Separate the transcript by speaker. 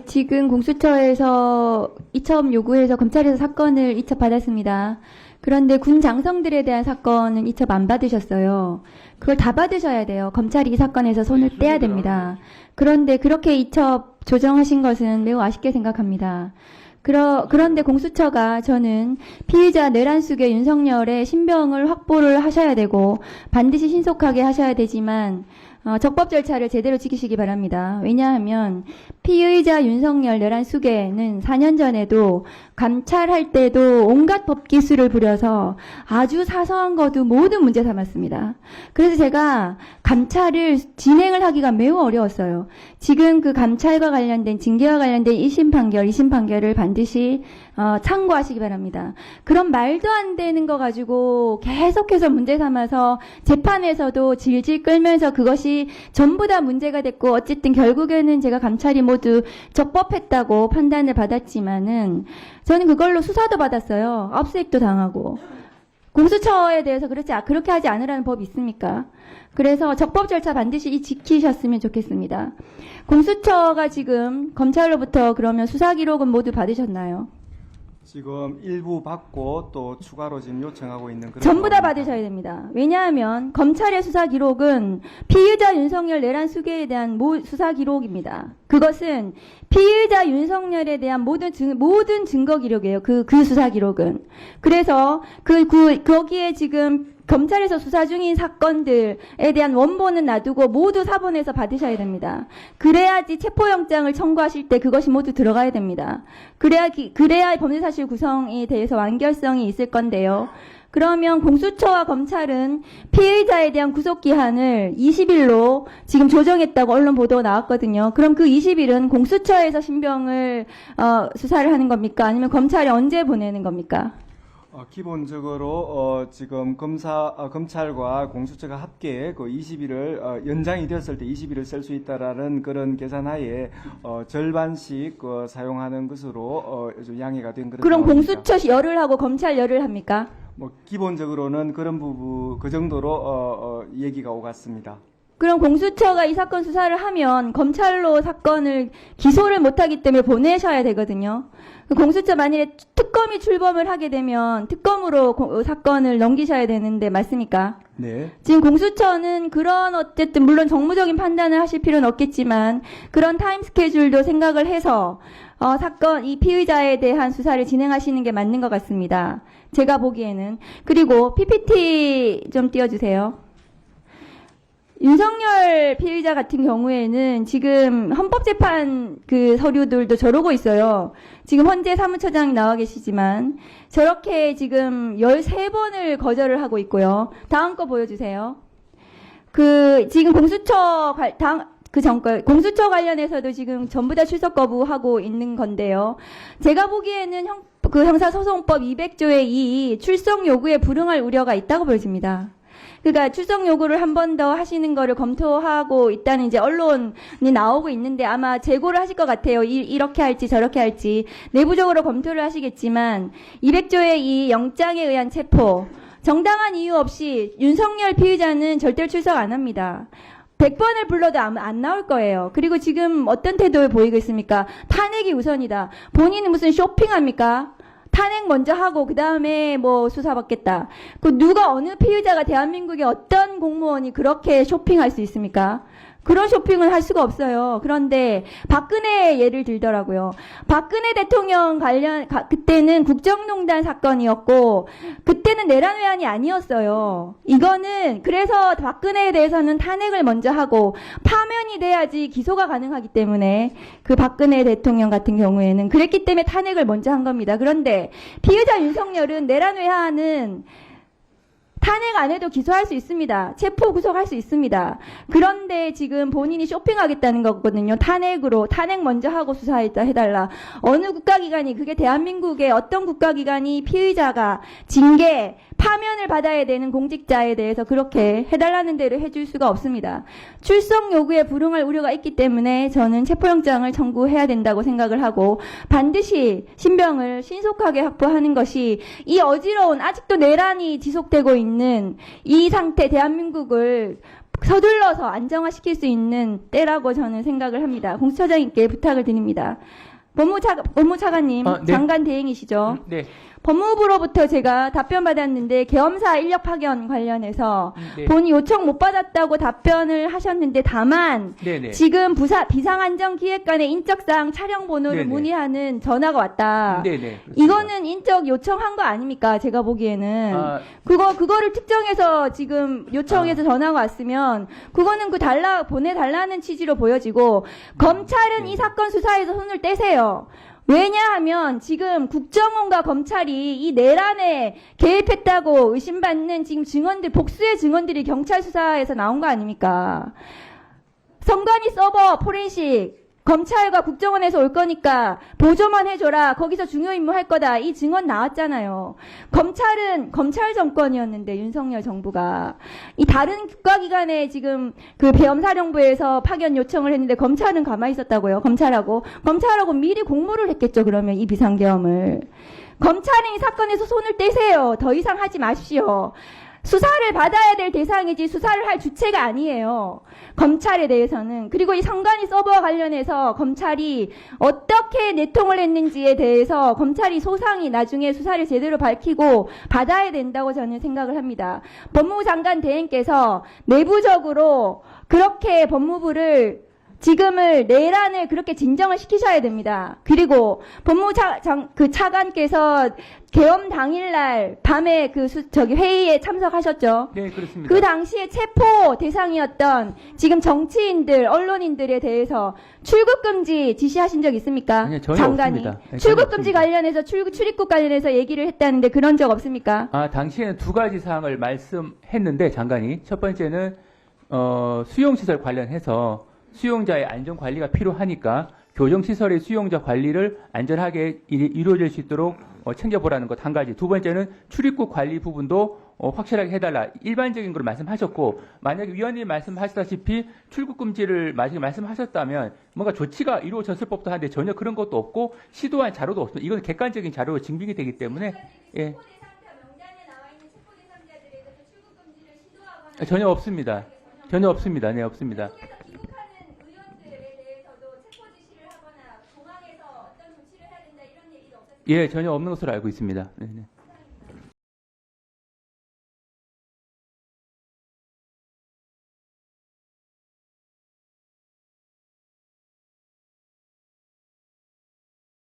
Speaker 1: 지금 공수처에서 이첩 요구해서 검찰에서 사건을 이첩받았습니다. 그런데 군 장성들에 대한 사건은 이첩 안 받으셨어요. 그걸 다 받으셔야 돼요. 검찰이 이 사건에서 손을 떼야 됩니다. 그런데 그렇게 이첩 조정하신 것은 매우 아쉽게 생각합니다. 그런데 공수처가 저는 피의자 내란숙의 윤석열의 신병을 확보를 하셔야 되고 반드시 신속하게 하셔야 되지만 적법 절차를 제대로 지키시기 바랍니다. 왜냐하면 피의자 윤석열 내란숙에는 4년 전에도 감찰할 때도 온갖 법기술을 부려서 아주 사소한 것도 모두 문제 삼았습니다. 그래서 제가 감찰을 진행을 하기가 매우 어려웠어요. 지금 그 감찰과 관련된 징계와 관련된 1심 판결, 2심 판결을 반드시 참고하시기 바랍니다. 그런 말도 안 되는 거 가지고 계속해서 문제 삼아서 재판에서도 질질 끌면서 그것이 전부 다 문제가 됐고 어쨌든 결국에는 제가 감찰이 모두 적법했다고 판단을 받았지만은 저는 그걸로 수사도 받았어요. 압수수색도 당하고. 공수처에 대해서 그렇게 하지 않으라는 법이 있습니까? 그래서 적법 절차 반드시 지키셨으면 좋겠습니다. 공수처가 지금 검찰로부터 그러면 수사 기록은 모두 받으셨나요?
Speaker 2: 지금 일부 받고 또 추가로 지금 요청하고 있는 그런
Speaker 1: 전부 다
Speaker 2: 상황입니다.
Speaker 1: 받으셔야 됩니다. 왜냐하면 검찰의 수사 기록은 피의자 윤석열 내란 수계에 대한 수사 기록입니다. 그것은 피의자 윤석열에 대한 모든 증거 기록이에요. 그 수사 기록은. 그래서 거기에 지금 검찰에서 수사 중인 사건들에 대한 원본은 놔두고 모두 사본에서 받으셔야 됩니다. 그래야지 체포영장을 청구하실 때 그것이 모두 들어가야 됩니다. 그래야 범죄사실 구성에 대해서 완결성이 있을 건데요. 그러면 공수처와 검찰은 피의자에 대한 구속기한을 20일로 지금 조정했다고 언론 보도가 나왔거든요. 그럼 그 20일은 공수처에서 신병을 수사를 하는 겁니까? 아니면 검찰이 언제 보내는 겁니까?
Speaker 2: 기본적으로 지금 검찰과 공수처가 함께 그 20일을 연장이 되었을 때 20일을 쓸 수 있다라는 그런 계산하에 절반씩 사용하는 것으로 양해가 된 그런
Speaker 1: 그럼
Speaker 2: 상황입니다.
Speaker 1: 공수처 열을 하고 검찰 열을 합니까?
Speaker 2: 기본적으로는 그런 부분 그 정도로 얘기가 오갔습니다.
Speaker 1: 그럼 공수처가 이 사건 수사를 하면 검찰로 사건을 기소를 못하기 때문에 보내셔야 되거든요. 공수처 만일에 특검이 출범을 하게 되면 특검으로 사건을 넘기셔야 되는데 맞습니까?
Speaker 2: 네.
Speaker 1: 지금 공수처는 그런 어쨌든 물론 정무적인 판단을 하실 필요는 없겠지만 그런 타임 스케줄도 생각을 해서 이 피의자에 대한 수사를 진행하시는 게 맞는 것 같습니다. 제가 보기에는. 그리고 PPT 좀 띄워주세요. 윤석열 피의자 같은 경우에는 지금 헌법재판 그 서류들도 저러고 있어요. 지금 헌재 사무처장 나와 계시지만 저렇게 지금 13번을 거절을 하고 있고요. 다음 거 보여주세요. 지금 공수처 공수처 관련해서도 지금 전부 다 출석 거부하고 있는 건데요. 제가 보기에는 형사소송법 200조의 2 출석 요구에 불응할 우려가 있다고 보여집니다. 그러니까 출석 요구를 한 번 더 하시는 거를 검토하고 있다는 이제 언론이 나오고 있는데 아마 재고를 하실 것 같아요. 이렇게 할지 저렇게 할지 내부적으로 검토를 하시겠지만 200조의 이 영장에 의한 체포 정당한 이유 없이 윤석열 피의자는 절대 출석 안 합니다. 100번을 불러도 안 나올 거예요. 그리고 지금 어떤 태도를 보이고 있습니까? 탄핵이 우선이다. 본인은 무슨 쇼핑합니까? 탄핵 먼저 하고 그 다음에 수사받겠다. 어느 피의자가 대한민국의 어떤 공무원이 그렇게 쇼핑할 수 있습니까? 그런 쇼핑을 할 수가 없어요. 그런데 박근혜 예를 들더라고요. 박근혜 대통령 그때는 국정농단 사건이었고 그때는 내란외환이 아니었어요. 이거는 그래서 박근혜에 대해서는 탄핵을 먼저 하고 파면이 돼야지 기소가 가능하기 때문에 그 박근혜 대통령 같은 경우에는 그랬기 때문에 탄핵을 먼저 한 겁니다. 그런데 피의자 윤석열은 내란외환은 탄핵 안 해도 기소할 수 있습니다. 체포 구속할 수 있습니다. 그런데 지금 본인이 쇼핑하겠다는 거거든요. 탄핵 먼저 하고 수사해달라. 어느 국가기관이 그게 대한민국의 어떤 국가기관이 피의자가 징계 파면을 받아야 되는 공직자에 대해서 그렇게 해달라는 대로 해줄 수가 없습니다. 출석 요구에 불응할 우려가 있기 때문에 저는 체포영장을 청구해야 된다고 생각을 하고 반드시 신병을 신속하게 확보하는 것이 이 어지러운 아직도 내란이 지속되고 있는 이 상태 대한민국을 서둘러서 안정화시킬 수 있는 때라고 저는 생각을 합니다. 공수처장님께 부탁을 드립니다. 법무차관님,
Speaker 3: 네.
Speaker 1: 장관 대행이시죠?
Speaker 3: 네.
Speaker 1: 법무부로부터 제가 답변 받았는데 계엄사 인력 파견 관련해서
Speaker 3: 네.
Speaker 1: 본인 요청 못 받았다고 답변을 하셨는데 다만
Speaker 3: 네네.
Speaker 1: 지금 비상안전기획관의 인적사항 촬영 번호를
Speaker 3: 네네.
Speaker 1: 문의하는 전화가 왔다.
Speaker 3: 네네. 그렇습니다.
Speaker 1: 이거는 인적 요청한 거 아닙니까? 제가 보기에는.
Speaker 3: 아,
Speaker 1: 그거를 특정해서 지금 요청해서 전화가 왔으면 그거는 보내달라는 취지로 보여지고 검찰은 이 사건 수사에서 손을 떼세요. 왜냐하면 지금 국정원과 검찰이 이 내란에 개입했다고 의심받는 지금 복수의 증언들이 경찰 수사에서 나온 거 아닙니까? 선관위 서버 포렌식 검찰과 국정원에서 올 거니까 보조만 해줘라. 거기서 중요 임무 할 거다. 이 증언 나왔잖아요. 검찰은 검찰 정권이었는데 윤석열 정부가 이 다른 국가기관에 지금 그 배엄사령부에서 파견 요청을 했는데 검찰은 가만히 있었다고요. 검찰하고 미리 공모를 했겠죠. 그러면 이 비상계엄을 검찰은 이 사건에서 손을 떼세요. 더 이상 하지 마십시오. 수사를 받아야 될 대상이지 수사를 할 주체가 아니에요. 검찰에 대해서는. 그리고 이 선관위 서버와 관련해서 검찰이 어떻게 내통을 했는지에 대해서 검찰이 소상히 나중에 수사를 제대로 밝히고 받아야 된다고 저는 생각을 합니다. 법무부 장관 대행께서 내부적으로 그렇게 법무부를 지금을 내란을 그렇게 진정을 시키셔야 됩니다. 그리고 법무부 차관께서 계엄 당일날 밤에 회의에 참석하셨죠.
Speaker 3: 네, 그렇습니다.
Speaker 1: 그 당시에 체포 대상이었던 지금 정치인들, 언론인들에 대해서 출국 금지 지시하신 적 있습니까?
Speaker 3: 아니요, 전혀
Speaker 1: 장관이.
Speaker 3: 없습니다. 네,
Speaker 1: 출국
Speaker 3: 전혀
Speaker 1: 금지
Speaker 3: 없습니다.
Speaker 1: 관련해서 출입국 관련해서 얘기를 했다는데 그런 적 없습니까?
Speaker 3: 당시에는 두 가지 사항을 말씀했는데 장관이 첫 번째는 수용시설 관련해서 수용자의 안전 관리가 필요하니까 교정시설의 수용자 관리를 안전하게 이루어질 수 있도록 챙겨보라는 것 한 가지. 두 번째는 출입국 관리 부분도 확실하게 해달라. 일반적인 걸 말씀하셨고 만약에 위원님 말씀하셨다시피 출국 금지를 만약에 말씀하셨다면 뭔가 조치가 이루어졌을 법도 한데 전혀 그런 것도 없고 시도한 자료도 없습니다. 이건 객관적인 자료로 증빙이 되기 때문에 예. 전혀 없습니다. 전혀 없습니다. 네, 없습니다. 예, 전혀 없는 것으로 알고 있습니다. 네네.